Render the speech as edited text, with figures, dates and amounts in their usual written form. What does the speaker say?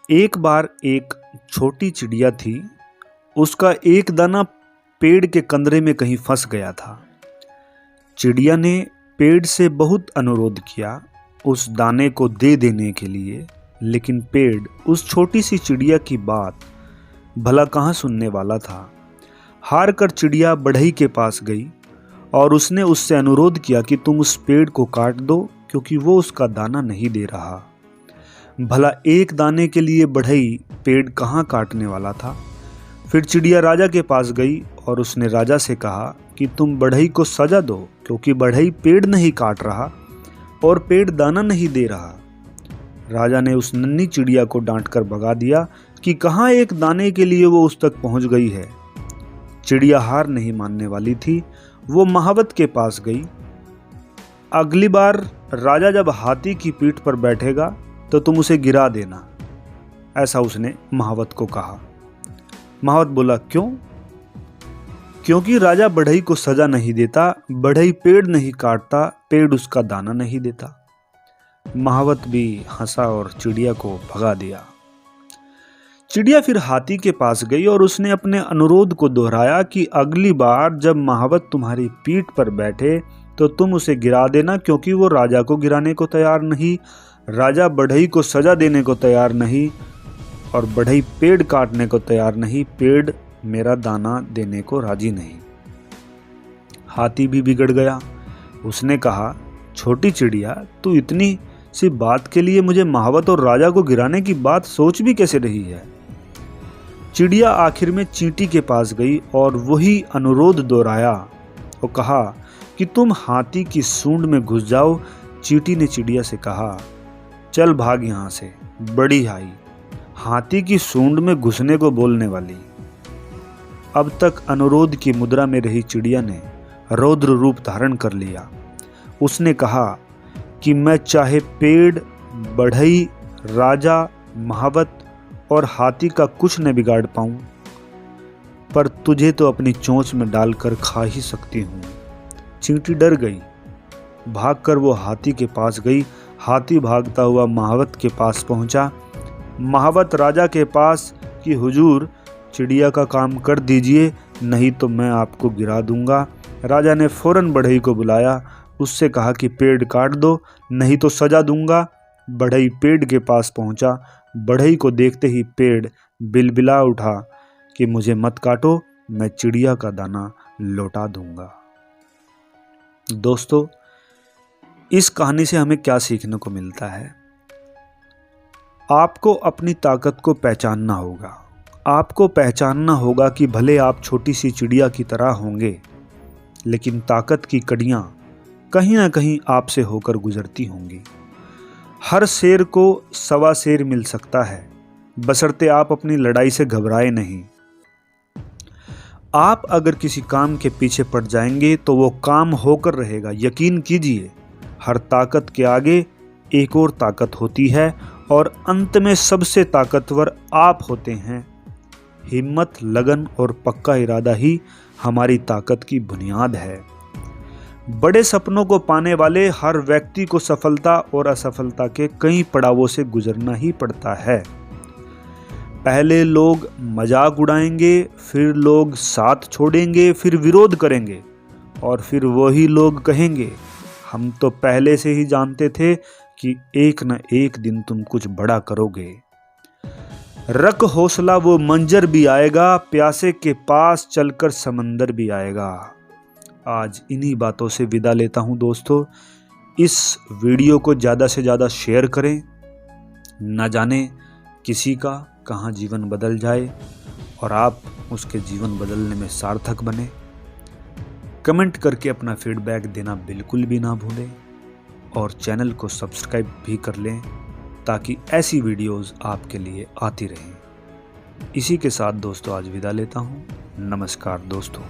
एक बार एक छोटी चिड़िया थी। उसका एक दाना पेड़ के कंदरे में कहीं फंस गया था। चिड़िया ने पेड़ से बहुत अनुरोध किया उस दाने को दे देने के लिए, लेकिन पेड़ उस छोटी सी चिड़िया की बात भला कहाँ सुनने वाला था। हार कर चिड़िया बढ़ई के पास गई और उसने उससे अनुरोध किया कि तुम उस पेड़ को काट दो, क्योंकि वो उसका दाना नहीं दे रहा। भला एक दाने के लिए बढ़ई पेड़ कहाँ काटने वाला था। फिर चिड़िया राजा के पास गई और उसने राजा से कहा कि तुम बढ़ई को सजा दो, क्योंकि बढ़ई पेड़ नहीं काट रहा और पेड़ दाना नहीं दे रहा। राजा ने उस नन्ही चिड़िया को डांट कर भगा दिया कि कहाँ एक दाने के लिए वो उस तक पहुंच गई है। चिड़िया हार नहीं मानने वाली थी। वो महावत के पास गई। अगली बार राजा जब हाथी की पीठ पर बैठेगा तो तुम उसे गिरा देना, ऐसा उसने महावत को कहा। महावत बोला, क्यों? क्योंकि राजा बढ़ई को सजा नहीं देता, बढ़ई पेड़ नहीं काटता, पेड़ उसका दाना नहीं देता। महावत भी हंसा और चिड़िया को भगा दिया। चिड़िया फिर हाथी के पास गई और उसने अपने अनुरोध को दोहराया कि अगली बार जब महावत तुम्हारी पीठ पर बैठे तो तुम उसे गिरा देना, क्योंकि वो राजा को गिराने को तैयार नहीं, राजा बढ़ई को सजा देने को तैयार नहीं और बढ़ई पेड़ काटने को तैयार नहीं, पेड़ मेरा दाना देने को राजी नहीं। हाथी भी बिगड़ गया। उसने कहा, छोटी चिड़िया, तू इतनी सी बात के लिए मुझे महावत और राजा को गिराने की बात सोच भी कैसे रही है। चिड़िया आखिर में चींटी के पास गई और वही अनुरोध दोहराया और कहा कि तुम हाथी की सूंड में घुस जाओ। चींटी ने चिड़िया से कहा, चल भाग यहां से, बड़ी आई हाथी की सूंड में घुसने को बोलने वाली। अब तक अनुरोध की मुद्रा में रही चिड़िया ने रौद्र रूप धारण कर लिया। उसने कहा कि मैं चाहे पेड़, बढ़ई, राजा, महावत और हाथी का कुछ न बिगाड़ पाऊं, पर तुझे तो अपनी चोंच में डालकर खा ही सकती हूं। चींटी डर गई। भागकर वो हाथी के पास गई। हाथी भागता हुआ महावत के पास पहुंचा। महावत राजा के पास कि हुजूर, चिड़िया का काम कर दीजिए, नहीं तो मैं आपको गिरा दूंगा। राजा ने फौरन बढ़ई को बुलाया। उससे कहा कि पेड़ काट दो, नहीं तो सजा दूंगा। बढ़ई पेड़ के पास पहुंचा। बढ़ई को देखते ही पेड़ बिलबिला उठा कि मुझे मत काटो, मैं चिड़िया का दाना लौटा दूंगा। दोस्तों, इस कहानी से हमें क्या सीखने को मिलता है? आपको अपनी ताकत को पहचानना होगा। आपको पहचानना होगा कि भले आप छोटी सी चिड़िया की तरह होंगे, लेकिन ताकत की कड़ियाँ कहीं ना कहीं आपसे होकर गुजरती होंगी। हर शेर को सवा शेर मिल सकता है, बशर्ते आप अपनी लड़ाई से घबराए नहीं। आप अगर किसी काम के पीछे पड़ जाएंगे तो वो काम होकर रहेगा। यकीन कीजिए, हर ताकत के आगे एक और ताकत होती है और अंत में सबसे ताकतवर आप होते हैं। हिम्मत, लगन और पक्का इरादा ही हमारी ताकत की बुनियाद है। बड़े सपनों को पाने वाले हर व्यक्ति को सफलता और असफलता के कई पड़ावों से गुजरना ही पड़ता है। पहले लोग मजाक उड़ाएंगे, फिर लोग साथ छोड़ेंगे, फिर विरोध करेंगे और फिर वही लोग कहेंगे, हम तो पहले से ही जानते थे कि एक न एक दिन तुम कुछ बड़ा करोगे। रख हौसला, वो मंजर भी आएगा, प्यासे के पास चलकर समंदर भी आएगा। आज इन्हीं बातों से विदा लेता हूं दोस्तों। इस वीडियो को ज़्यादा से ज़्यादा शेयर करें। न जाने किसी का कहां जीवन बदल जाए और आप उसके जीवन बदलने में सार्थक बने। कमेंट करके अपना फीडबैक देना बिल्कुल भी ना भूलें और चैनल को सब्सक्राइब भी कर लें, ताकि ऐसी वीडियोस आपके लिए आती रहें। इसी के साथ दोस्तों आज विदा लेता हूं। नमस्कार दोस्तों।